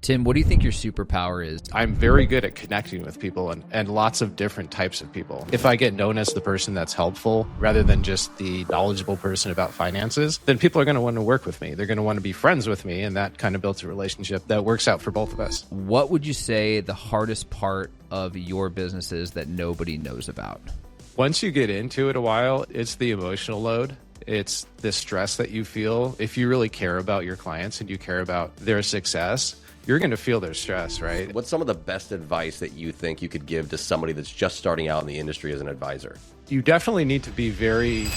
Tim, what do you think your superpower is? I'm very good at connecting with people and lots of different types of people. If I get known as the person that's helpful rather than just the knowledgeable person about finances, then people are going to want to work with me. They're going to want to be friends with me, and that kind of builds a relationship that works out for both of us. What would you say the hardest part of your business is that nobody knows about? Once you get into it a while, it's the emotional load. It's the stress that you feel. If you really care about your clients and you care about their success, you're going to feel their stress, right? What's some of the best advice that you think you could give to somebody that's just starting out in the industry as an advisor? You definitely need to be very...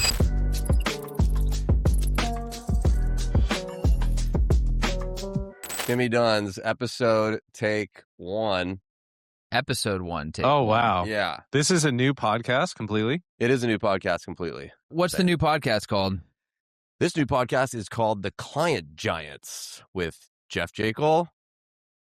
Timmy Dunn's episode take one. Episode 1. Oh, wow. Yeah. This is a new podcast completely? It is a new podcast completely. What's the new podcast called? This new podcast is called The Client Giants with Jeff Jekyll.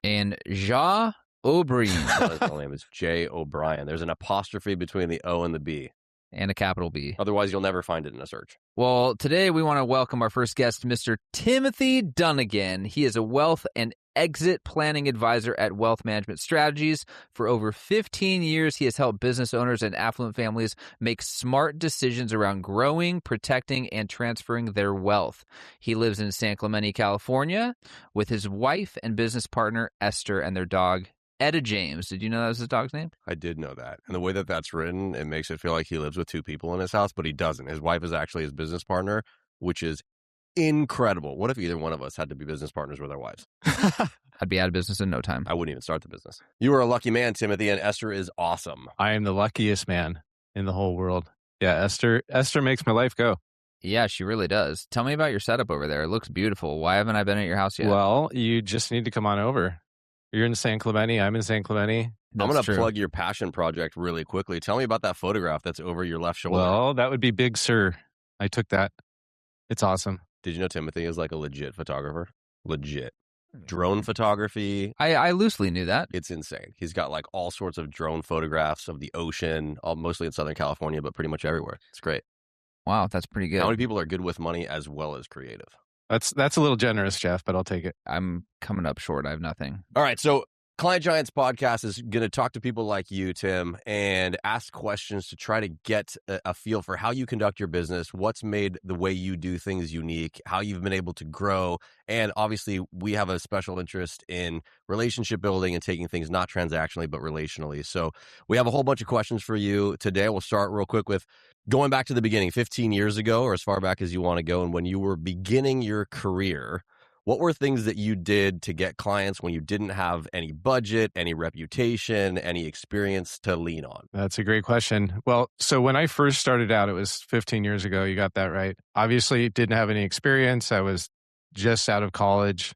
And Ja O'Brien. His full name is Jay O'Brien. There's an apostrophe between the O and the B. And a capital B. Otherwise, you'll never find it in a search. Well, today we want to welcome our first guest, Mr. Timothy Dunigan. He is a wealth and exit planning advisor at Wealth Management Strategies. For over 15 years, he has helped business owners and affluent families make smart decisions around growing, protecting, and transferring their wealth. He lives in San Clemente, California, with his wife and business partner, Esther, and their dog, Etta James. Did you know that was his dog's name? I did know that. And the way that that's written, it makes it feel like he lives with two people in his house, but he doesn't. His wife is actually his business partner, which is incredible. What if either one of us had to be business partners with our wives? I'd be out of business in no time. I wouldn't even start the business. You are a lucky man, Timothy, and Esther is awesome. I am the luckiest man in the whole world. Yeah, Esther makes my life go. Yeah, she really does. Tell me about your setup over there. It looks beautiful. Why haven't I been at your house yet? Well, you just need to come on over. You're in San Clemente. I'm in San Clemente. I'm going to plug your passion project really quickly. Tell me about that photograph that's over your left shoulder. Well, that would be Big Sur. I took that. It's awesome. Did you know Timothy is like a legit photographer? Legit. Drone photography. I loosely knew that. It's insane. He's got like all sorts of drone photographs of the ocean, mostly in Southern California, but pretty much everywhere. It's great. Wow, that's pretty good. How many people are good with money as well as creative? That's a little generous, Jeff, but I'll take it. I'm coming up short. I have nothing. All right, so Client Giants podcast is going to talk to people like you, Tim, and ask questions to try to get a feel for how you conduct your business, what's made the way you do things unique, how you've been able to grow. And obviously, we have a special interest in relationship building and taking things not transactionally, but relationally. So we have a whole bunch of questions for you today. We'll start real quick with going back to the beginning, 15 years ago, or as far back as you want to go. And when you were beginning your career, what were things that you did to get clients when you didn't have any budget, any reputation, any experience to lean on? That's a great question. Well, so when I first started out, it was 15 years ago. You got that right. Obviously, didn't have any experience. I was just out of college.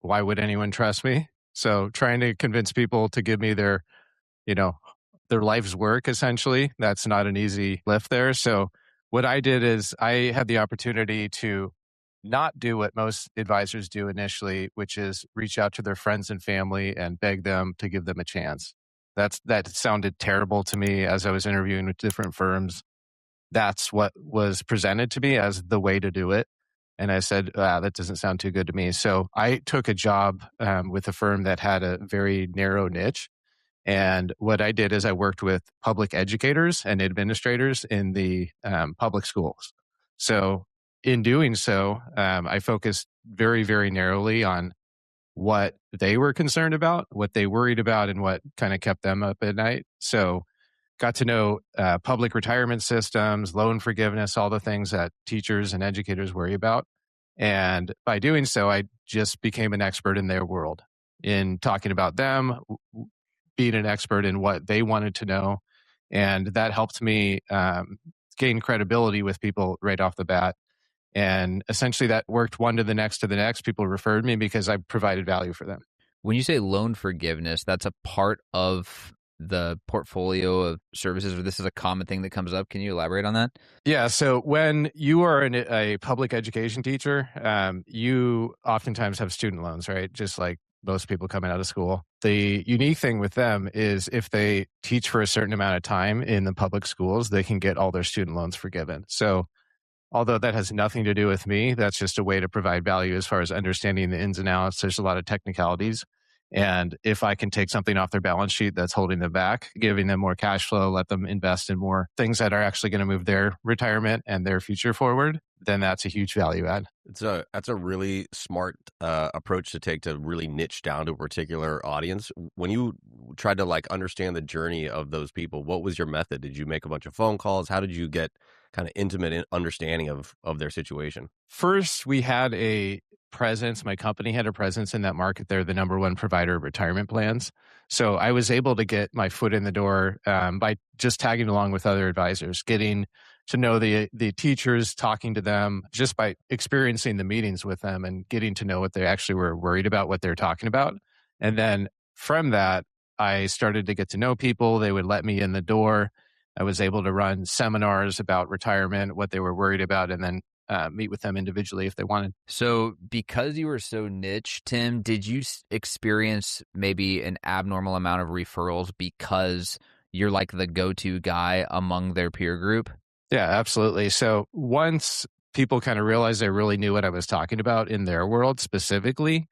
Why would anyone trust me? So trying to convince people to give me their life's work, essentially, that's not an easy lift there. So what I did is I had the opportunity to not do what most advisors do initially, which is reach out to their friends and family and beg them to give them a chance. That sounded terrible to me as I was interviewing with different firms. That's what was presented to me as the way to do it. And I said, that doesn't sound too good to me. So I took a job with a firm that had a very narrow niche. And what I did is I worked with public educators and administrators in the public schools. So in doing so, I focused very, very narrowly on what they were concerned about, what they worried about, and what kind of kept them up at night. So got to know public retirement systems, loan forgiveness, all the things that teachers and educators worry about. And by doing so, I just became an expert in their world in talking about them, being an expert in what they wanted to know. And that helped me gain credibility with people right off the bat. And essentially that worked one to the next. People referred me because I provided value for them. When you say loan forgiveness, that's a part of the portfolio of services, or this is a common thing that comes up. Can you elaborate on that? Yeah. So when you are a public education teacher, you oftentimes have student loans, right? Just like most people coming out of school. The unique thing with them is if they teach for a certain amount of time in the public schools, they can get all their student loans forgiven. So although that has nothing to do with me, that's just a way to provide value as far as understanding the ins and outs. There's a lot of technicalities. And if I can take something off their balance sheet that's holding them back, giving them more cash flow, let them invest in more things that are actually going to move their retirement and their future forward, then that's a huge value add. That's a really smart approach to take to really niche down to a particular audience. When you tried to like understand the journey of those people, what was your method? Did you make a bunch of phone calls? How did you get kind of intimate understanding of their situation? First, we had a presence. My company had a presence in that market. They're the number one provider of retirement plans. So I was able to get my foot in the door by just tagging along with other advisors, getting to know the teachers, talking to them, just by experiencing the meetings with them and getting to know what they actually were worried about, what they're talking about. And then from that, I started to get to know people. They would let me in the door. I was able to run seminars about retirement, what they were worried about, and then meet with them individually if they wanted. So because you were so niche, Tim, did you experience maybe an abnormal amount of referrals because you're like the go-to guy among their peer group? Yeah, absolutely. So once people kind of realized I really knew what I was talking about in their world specifically,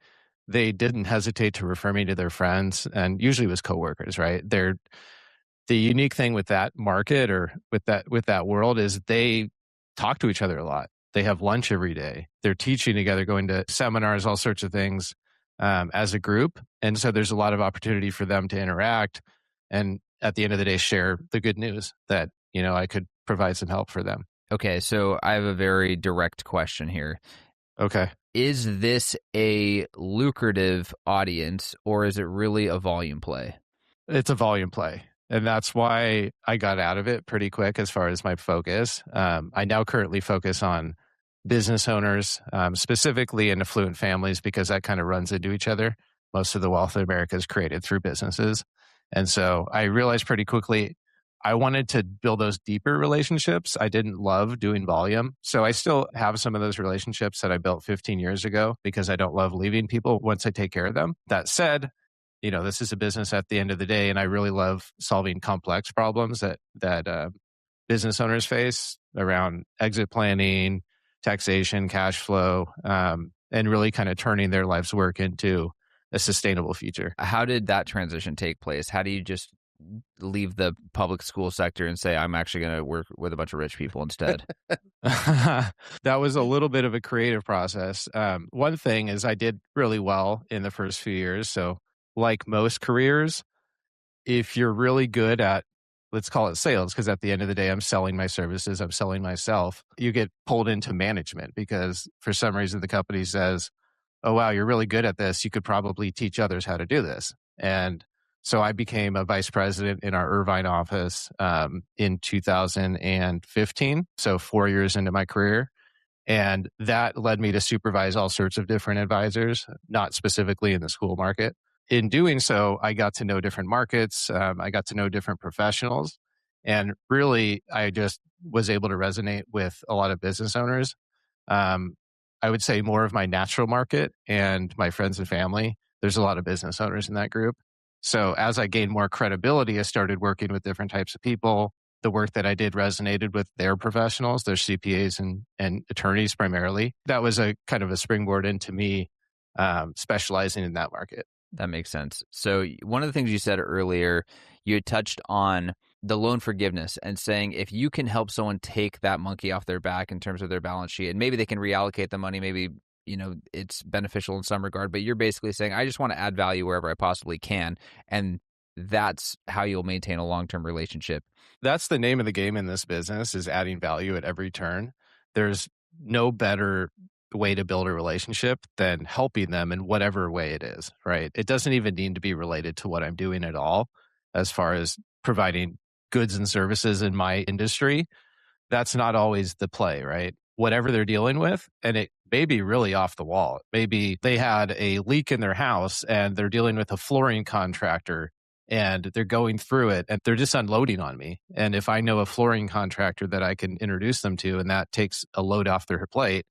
they didn't hesitate to refer me to their friends, and usually it was coworkers, right? The unique thing with that market or with that world is they talk to each other a lot. They have lunch every day. They're teaching together, going to seminars, all sorts of things as a group. And so there's a lot of opportunity for them to interact and at the end of the day, share the good news that, I could provide some help for them. Okay, so I have a very direct question here. Okay. Is this a lucrative audience or is it really a volume play? It's a volume play. And that's why I got out of it pretty quick as far as my focus. I now currently focus on business owners, specifically in affluent families, because that kind of runs into each other. Most of the wealth in America is created through businesses. And so I realized pretty quickly I wanted to build those deeper relationships. I didn't love doing volume. So I still have some of those relationships that I built 15 years ago because I don't love leaving people once I take care of them. That said, this is a business at the end of the day, and I really love solving complex problems that business owners face around exit planning, taxation, cash flow, and really kind of turning their life's work into a sustainable future. How did that transition take place? How do you just leave the public school sector and say, I'm actually going to work with a bunch of rich people instead? That was a little bit of a creative process. One thing is I did really well in the first few years. So like most careers, if you're really good at, let's call it sales, because at the end of the day, I'm selling my services, I'm selling myself, you get pulled into management because for some reason the company says, oh, wow, you're really good at this. You could probably teach others how to do this. And so I became a vice president in our Irvine office in 2015, so 4 years into my career. And that led me to supervise all sorts of different advisors, not specifically in the school market. In doing so, I got to know different markets. I got to know different professionals. And really, I just was able to resonate with a lot of business owners. I would say more of my natural market and my friends and family. There's a lot of business owners in that group. So as I gained more credibility, I started working with different types of people. The work that I did resonated with their professionals, their CPAs and attorneys primarily. That was a kind of a springboard into me specializing in that market. That makes sense. So one of the things you said earlier, you had touched on the loan forgiveness and saying if you can help someone take that monkey off their back in terms of their balance sheet, and maybe they can reallocate the money, maybe it's beneficial in some regard, but you're basically saying, I just want to add value wherever I possibly can. And that's how you'll maintain a long-term relationship. That's the name of the game in this business, is adding value at every turn. There's no better way to build a relationship than helping them in whatever way it is, right? It doesn't even need to be related to what I'm doing at all as far as providing goods and services in my industry. That's not always the play, right? Whatever they're dealing with, and it may be really off the wall. Maybe they had a leak in their house and they're dealing with a flooring contractor and they're going through it and they're just unloading on me. And if I know a flooring contractor that I can introduce them to and that takes a load off their plate,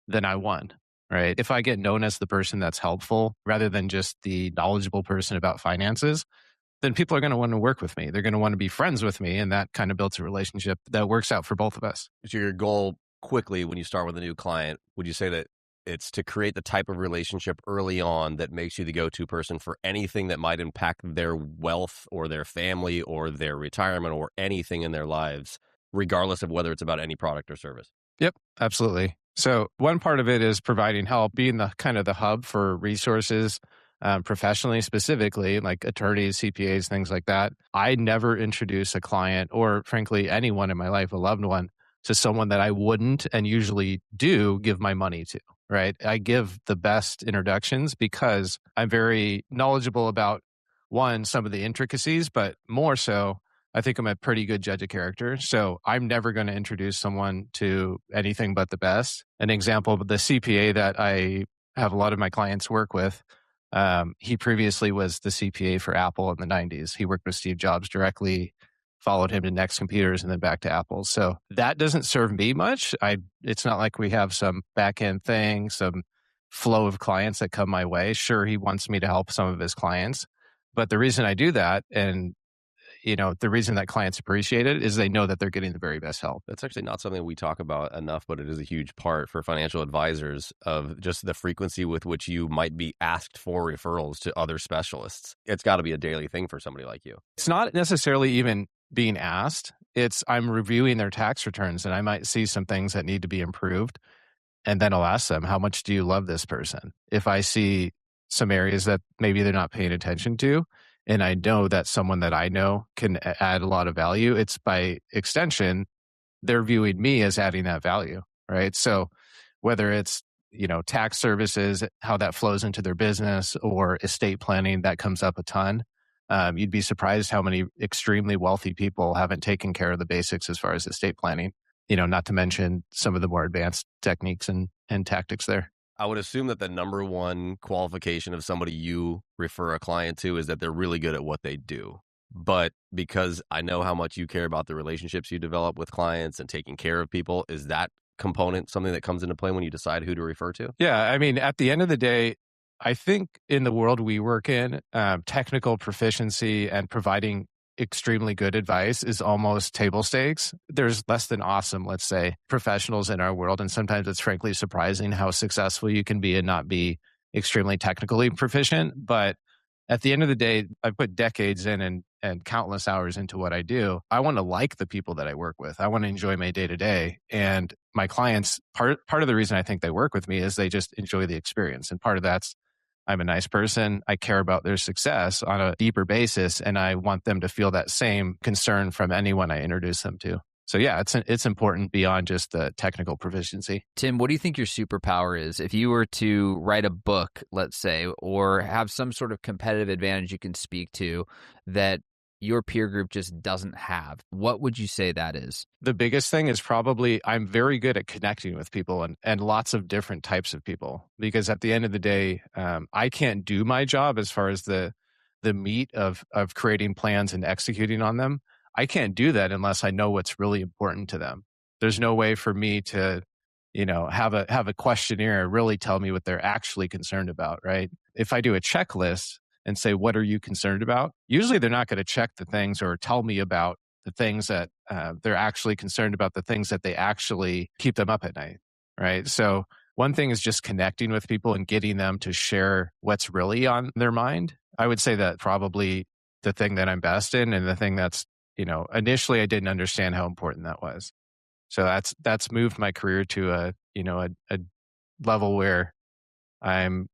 then I won, right? If I get known as the person that's helpful rather than just the knowledgeable person about finances, then people are going to want to work with me. They're going to want to be friends with me. And that kind of builds a relationship that works out for both of us. So your goal quickly when you start with a new client, would you say that It's to create the type of relationship early on that makes you the go-to person for anything that might impact their wealth or their family or their retirement or anything in their lives, regardless of whether it's about any product or service. Yep, absolutely. So one part of it is providing help, being the kind of the hub for resources, professionally, specifically like attorneys, CPAs, things like that. I never introduce a client or frankly, anyone in my life, a loved one, to someone that I wouldn't and usually do give my money to, right? I give the best introductions because I'm very knowledgeable about one, some of the intricacies, but more so, I think I'm a pretty good judge of character. So I'm never going to introduce someone to anything but the best. An example of the CPA that I have a lot of my clients work with, he previously was the CPA for Apple in the 90s. He worked with Steve Jobs directly, followed him to Next Computers and then back to Apple. So that doesn't serve me much. It's not like we have some back end thing, some flow of clients that come my way. Sure, he wants me to help some of his clients. But the reason I do that, and the reason that clients appreciate it is they know that they're getting the very best help. That's actually not something we talk about enough, but it is a huge part for financial advisors of just the frequency with which you might be asked for referrals to other specialists. It's got to be a daily thing for somebody like you. It's not necessarily even being asked. I'm reviewing their tax returns and I might see some things that need to be improved. And then I'll ask them, how much do you love this person? If I see some areas that maybe they're not paying attention to, and I know that someone that I know can add a lot of value, it's by extension, they're viewing me as adding that value, right? So whether it's, tax services, how that flows into their business, or estate planning, that comes up a ton. You'd be surprised how many extremely wealthy people haven't taken care of the basics as far as estate planning, not to mention some of the more advanced techniques and tactics there. I would assume that the number one qualification of somebody you refer a client to is that they're really good at what they do. But because I know how much you care about the relationships you develop with clients and taking care of people, is that component something that comes into play when you decide who to refer to? Yeah. I mean, at the end of the day, I think in the world we work in, technical proficiency and providing extremely good advice is almost table stakes. There's less than awesome, let's say, professionals in our world. And sometimes it's frankly surprising how successful you can be and not be extremely technically proficient. But at the end of the day, I've put decades in and countless hours into what I do. I want to like the people that I work with. I want to enjoy my day to day. And my clients, part of the reason I think they work with me is they just enjoy the experience. And part of that's I'm a nice person. I care about their success on a deeper basis, and I want them to feel that same concern from anyone I introduce them to. So yeah, it's important beyond just the technical proficiency. Tim, what do you think your superpower is? If you were to write a book, let's say, or have some sort of competitive advantage you can speak to that your peer group just doesn't have, what would you say that is? The biggest thing is probably I'm very good at connecting with people and lots of different types of people, because at the end of the day, I can't do my job as far as the meat of creating plans and executing on them. I can't do that unless I know what's really important to them. There's no way for me to, have a questionnaire really tell me what they're actually concerned about, right? If I do a checklist and say, what are you concerned about? Usually they're not going to check the things or tell me about the things that they're actually concerned about, the things that they actually keep them up at night, right? So one thing is just connecting with people and getting them to share what's really on their mind. I would say that probably the thing that I'm best in, and the thing that's, initially I didn't understand how important that was. So that's moved my career to a level where I'm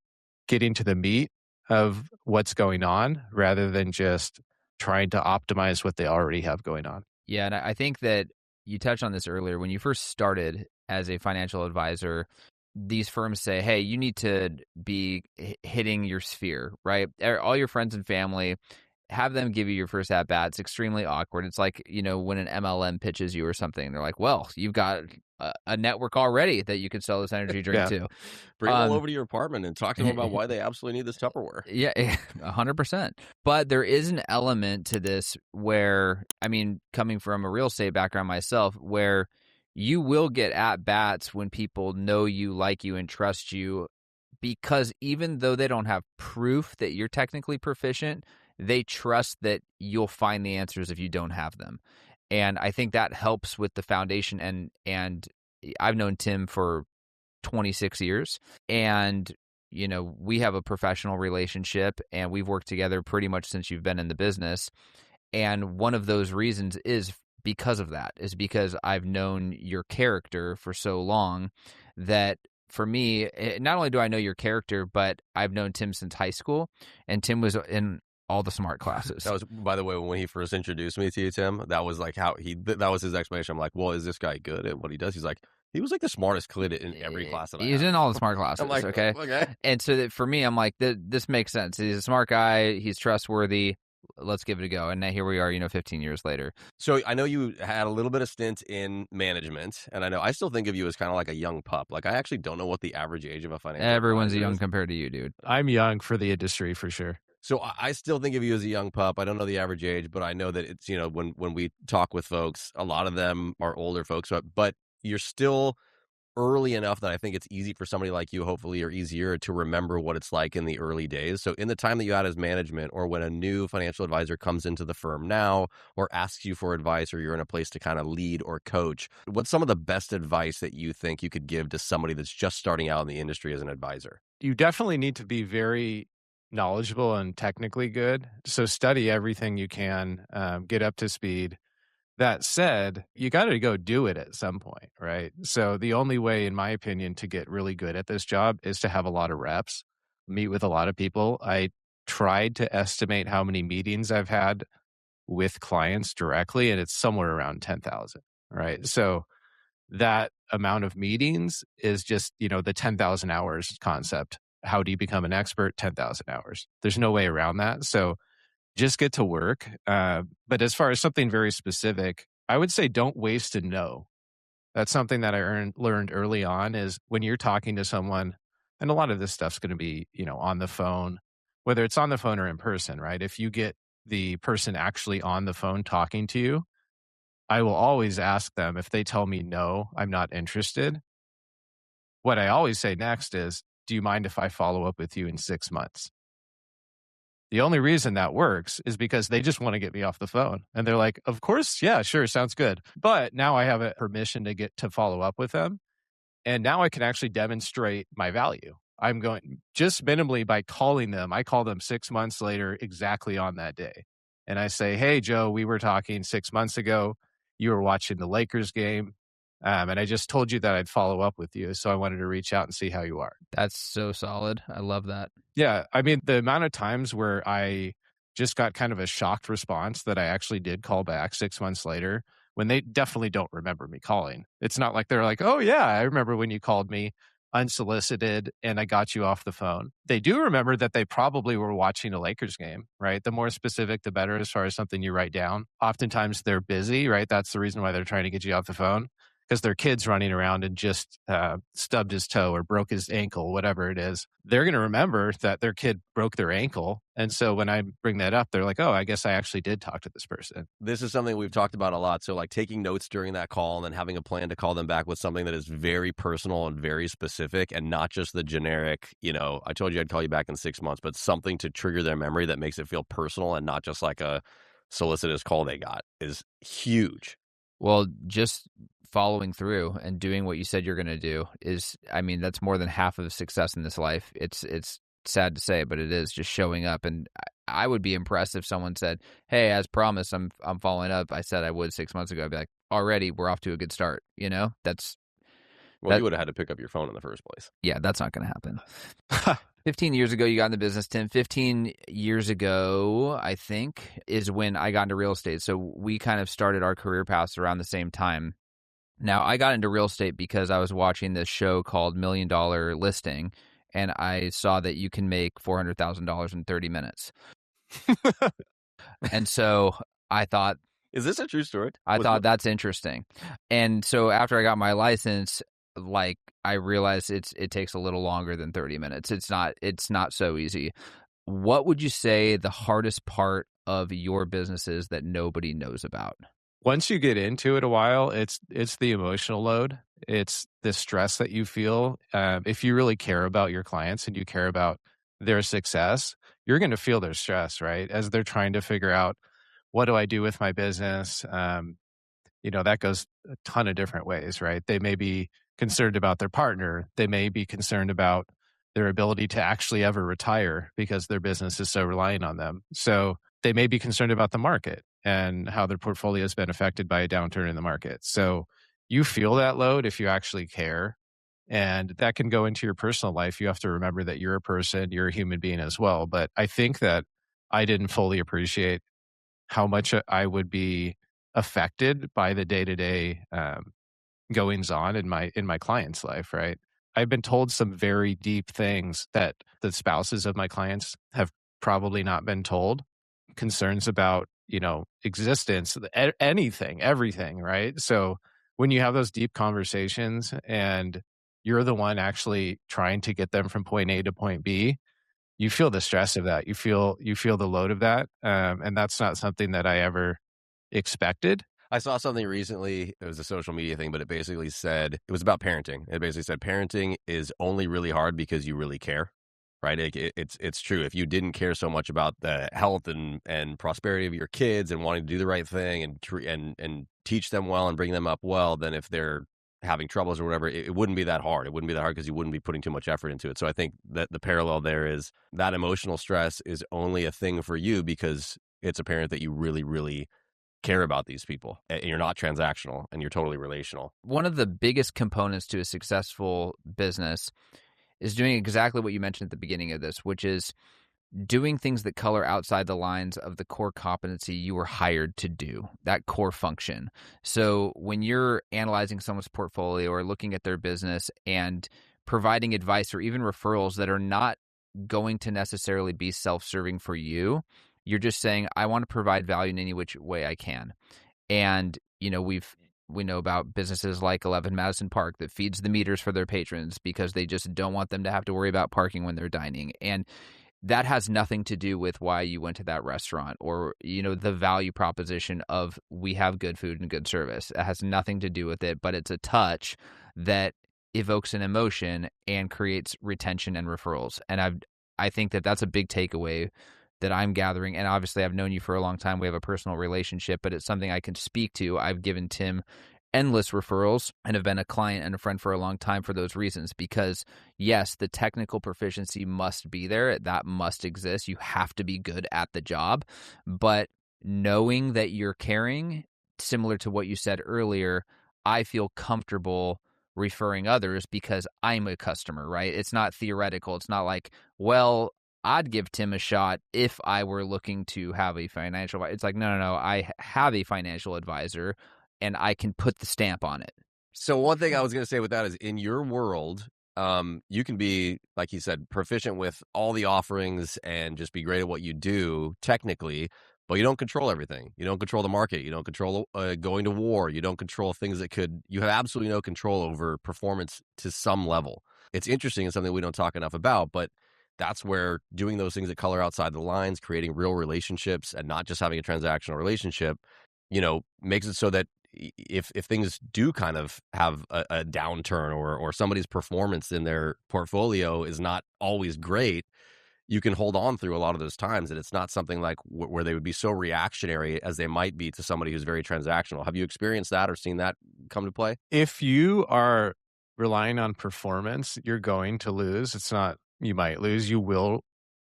getting to the meat of what's going on rather than just trying to optimize what they already have going on. Yeah, and I think that you touched on this earlier. When you first started as a financial advisor, these firms say, hey, you need to be hitting your sphere, right? All your friends and family, have them give you your first at-bat. It's extremely awkward. It's like, when an MLM pitches you or something, they're like, well, you've got a network already that you could sell this energy drink to. Bring them all over to your apartment and talk to them about why they absolutely need this Tupperware. Yeah, 100%. But there is an element to this where, coming from a real estate background myself, where you will get at-bats when people know you, like you, and trust you, because even though they don't have proof that you're technically proficient, they trust that you'll find the answers if you don't have them. And I think that helps with the foundation. And I've known Tim for 26 years. And, we have a professional relationship and we've worked together pretty much since you've been in the business. And one of those reasons is because of that, is because I've known your character for so long that for me, not only do I know your character, but I've known Tim since high school, and Tim was in all the smart classes. That was, by the way, when he first introduced me to you, Tim, that was like that was his explanation. I'm like, well, is this guy good at what he does? He's like, he was like the smartest kid in every class that I He was had. in all the smart classes, I'm like, okay? And so that for me, I'm like, this makes sense. He's a smart guy. He's trustworthy. Let's give it a go. And now here we are, 15 years later. So I know you had a little bit of stint in management, and I still think of you as kind of like a young pup. Like, I actually don't know what the average age of a financial Everyone's advisor young is. compared to you, dude. I'm young for the industry for sure. So I still think of you as a young pup. I don't know the average age, but I know that it's, when we talk with folks, a lot of them are older folks, but you're still early enough that I think it's easy for somebody like you, hopefully, or easier to remember what it's like in the early days. So in the time that you had as management, or when a new financial advisor comes into the firm now or asks you for advice, or you're in a place to kind of lead or coach, what's some of the best advice that you think you could give to somebody that's just starting out in the industry as an advisor? You definitely need to be very knowledgeable and technically good. So study everything you can, get up to speed. That said, you got to go do it at some point, right? So the only way, in my opinion, to get really good at this job is to have a lot of reps, meet with a lot of people. I tried to estimate how many meetings I've had with clients directly, and it's somewhere around 10,000, right? So that amount of meetings is just, the 10,000 hours concept. How do you become an expert? 10,000 hours. There's no way around that. So just get to work. But as far as something very specific, I would say don't waste a no. That's something that I learned early on, is when you're talking to someone, and a lot of this stuff's going to be, on the phone, whether it's on the phone or in person, right? If you get the person actually on the phone talking to you, I will always ask them. If they tell me, no, I'm not interested, what I always say next is, do you mind if I follow up with you in 6 months? The only reason that works is because they just want to get me off the phone. And they're like, of course, yeah, sure, sounds good. But now I have a permission to get to follow up with them. And now I can actually demonstrate my value. I'm going just minimally by calling them. I call them 6 months later, exactly on that day. And I say, hey, Joe, we were talking 6 months ago. You were watching the Lakers game. And I just told you that I'd follow up with you. So I wanted to reach out and see how you are. That's so solid. I love that. Yeah. I mean, the amount of times where I just got kind of a shocked response that I actually did call back 6 months later, when they definitely don't remember me calling. It's not like they're like, oh, yeah, I remember when you called me unsolicited and I got you off the phone. They do remember that they probably were watching a Lakers game, right? The more specific, the better as far as something you write down. Oftentimes they're busy, right? That's the reason why they're trying to get you off the phone. Because their kid's running around and just stubbed his toe or broke his ankle, whatever it is. They're going to remember that their kid broke their ankle. And so when I bring that up, they're like, oh, I guess I actually did talk to this person. This is something we've talked about a lot. So like taking notes during that call and then having a plan to call them back with something that is very personal and very specific, and not just the generic, I told you I'd call you back in 6 months, but something to trigger their memory that makes it feel personal and not just like a solicitous call they got, is huge. Well, just following through and doing what you said you're going to do is, that's more than half of success in this life. It's sad to say, but it is just showing up. And I would be impressed if someone said, hey, as promised, I'm following up. I said I would 6 months ago. I'd be like, already we're off to a good start. You would have had to pick up your phone in the first place. Yeah, that's not going to happen. 15 years ago, you got in the business, Tim. 15 years ago, I think, is when I got into real estate. So we kind of started our career paths around the same time. Now, I got into real estate because I was watching this show called $1 Million Listing, and I saw that you can make $400,000 in 30 minutes. And so I thought... Is this a true story? I thought that's interesting. And so after I got my license, I realized it takes a little longer than 30 minutes. It's not so easy. What would you say the hardest part of your business is that nobody knows about? Once you get into it a while, it's the emotional load. It's the stress that you feel. If you really care about your clients and you care about their success, you're going to feel their stress, right? As they're trying to figure out, what do I do with my business? That goes a ton of different ways, right? They may be concerned about their partner. They may be concerned about their ability to actually ever retire because their business is so reliant on them. So they may be concerned about the market and how their portfolio has been affected by a downturn in the market. So you feel that load if you actually care. And that can go into your personal life. You have to remember that you're a person, you're a human being as well. But I think that I didn't fully appreciate how much I would be affected by the day-to-day goings on in my client's life, right? I've been told some very deep things that the spouses of my clients have probably not been told. Concerns about, existence, anything, everything, right? So when you have those deep conversations and you're the one actually trying to get them from point A to point B, you feel the stress of that. You feel the load of that. And that's not something that I ever expected. I saw something recently. It was a social media thing, but it basically said, it was about parenting. It basically said parenting is only really hard because you really care, right? It's true. If you didn't care so much about the health and prosperity of your kids and wanting to do the right thing and teach them well and bring them up well, then if they're having troubles or whatever, it wouldn't be that hard. It wouldn't be that hard because you wouldn't be putting too much effort into it. So I think that the parallel there is that emotional stress is only a thing for you because it's apparent that you really, really care about these people and you're not transactional and you're totally relational. One of the biggest components to a successful business is doing exactly what you mentioned at the beginning of this, which is doing things that color outside the lines of the core competency you were hired to do, that core function. So when you're analyzing someone's portfolio or looking at their business and providing advice or even referrals that are not going to necessarily be self-serving for you, you're just saying, I want to provide value in any which way I can. And, we know about businesses like 11 Madison Park that feeds the meters for their patrons because they just don't want them to have to worry about parking when they're dining. And that has nothing to do with why you went to that restaurant or, the value proposition of we have good food and good service. It has nothing to do with it, but it's a touch that evokes an emotion and creates retention and referrals. And I think that that's a big takeaway that I'm gathering. And obviously I've known you for a long time. We have a personal relationship, but it's something I can speak to. I've given Tim endless referrals and have been a client and a friend for a long time for those reasons, because yes, the technical proficiency must be there. That must exist. You have to be good at the job, but knowing that you're caring, similar to what you said earlier, I feel comfortable referring others because I'm a customer, right? It's not theoretical. It's not like, well, I'd give Tim a shot if I were looking to have a financial advisor. It's like, no. I have a financial advisor and I can put the stamp on it. So one thing I was going to say with that is in your world, you can be, like you said, proficient with all the offerings and just be great at what you do technically, but you don't control everything. You don't control the market. You don't control going to war. You don't control things you have absolutely no control over performance to some level. It's interesting and something we don't talk enough about, but that's where doing those things that color outside the lines, creating real relationships and not just having a transactional relationship, makes it so that if things do kind of have a downturn or somebody's performance in their portfolio is not always great, you can hold on through a lot of those times. And it's not something like where they would be so reactionary as they might be to somebody who's very transactional. Have you experienced that or seen that come to play? If you are relying on performance, you're going to lose. It's not you might lose, you will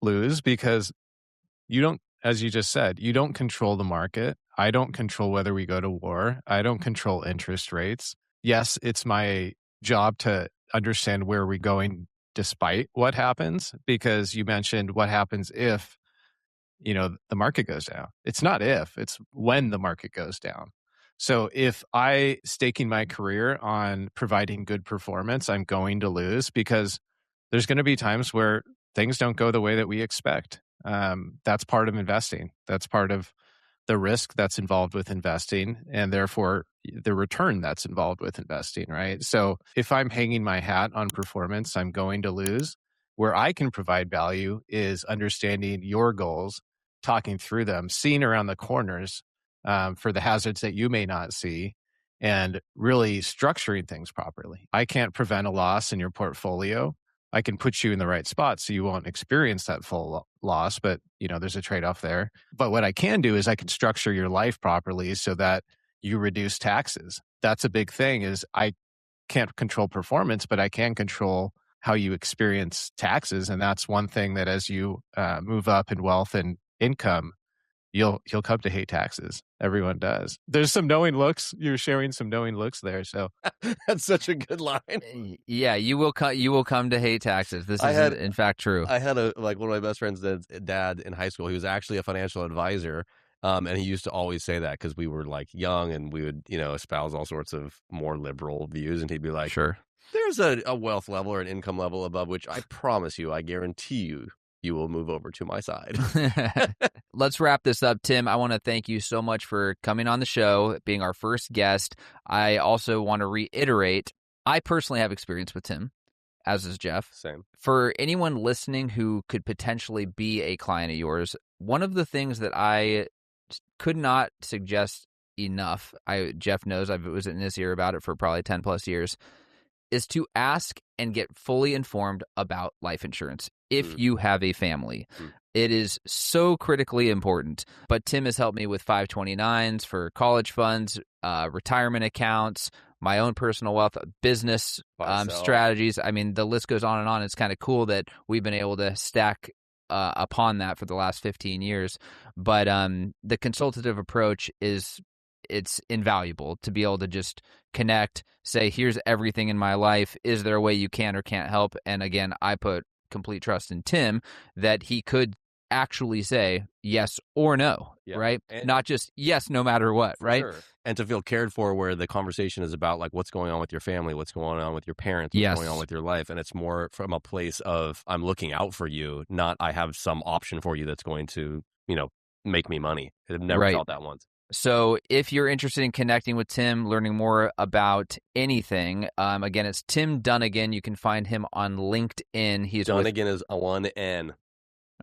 lose because you don't, as you just said, you don't control the market. I don't control whether we go to war. I don't control interest rates. Yes, it's my job to understand where we're going despite what happens, because you mentioned what happens if, the market goes down. It's not if, it's when the market goes down. So if I staking my career on providing good performance, I'm going to lose because there's going to be times where things don't go the way that we expect. That's part of investing. That's part of the risk that's involved with investing and therefore the return that's involved with investing, right? So if I'm hanging my hat on performance, I'm going to lose. Where I can provide value is understanding your goals, talking through them, seeing around the corners for the hazards that you may not see, and really structuring things properly. I can't prevent a loss in your portfolio. I can put you in the right spot so you won't experience that full loss, but there's a trade-off there. But what I can do is I can structure your life properly so that you reduce taxes. That's a big thing is I can't control performance, but I can control how you experience taxes. And that's one thing that as you move up in wealth and income, you'll come to hate taxes. Everyone does. There's some knowing looks. You're sharing some knowing looks there. So That's such a good line. Yeah, you will come to hate taxes. This is in fact true. I had one of my best friend's dad in high school. He was actually a financial advisor. And he used to always say that because we were like young and we would, espouse all sorts of more liberal views. And he'd be like, Sure. There's a wealth level or an income level above which I promise you, I guarantee you will move over to my side. Let's wrap this up, Tim. I want to thank you so much for coming on the show, being our first guest. I also want to reiterate, I personally have experience with Tim, as does Jeff. Same. For anyone listening who could potentially be a client of yours, one of the things that I could not suggest enough, Jeff knows I was in his ear about it for probably 10 plus years, is to ask and get fully informed about life insurance if you have a family. It is so critically important. But Tim has helped me with 529s for college funds, retirement accounts, my own personal wealth, business strategies. I mean, the list goes on and on. It's kind of cool that we've been able to stack upon that for the last 15 years. But the consultative approach it's invaluable to be able to just connect, say, here's everything in my life. Is there a way you can or can't help? And again, I put complete trust in Tim that he could actually say yes or no, right? And not just yes, no matter what, right? Sure. And to feel cared for, where the conversation is about like what's going on with your family, what's going on with your parents, what's going on with your life. And it's more from a place of I'm looking out for you, not I have some option for you that's going to, make me money. I've never felt that once. So if you're interested in connecting with Tim, learning more about anything, again, it's Tim Dunigan. You can find him on LinkedIn. Dunigan is a 1 N.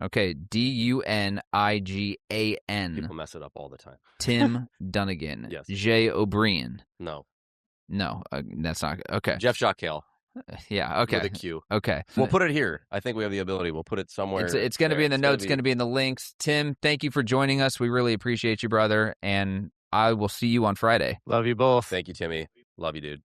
Okay, Dunigan. People mess it up all the time. Tim Dunigan. Yes. J. O'Brien. No, that's not okay. Jeff Jacquel. Yeah, okay. With a Q. Okay. We'll put it here. I think we have the ability. We'll put it somewhere. It's going to be in the notes. It's going to be in the links. Tim, thank you for joining us. We really appreciate you, brother. And I will see you on Friday. Love you both. Thank you, Timmy. Love you, dude.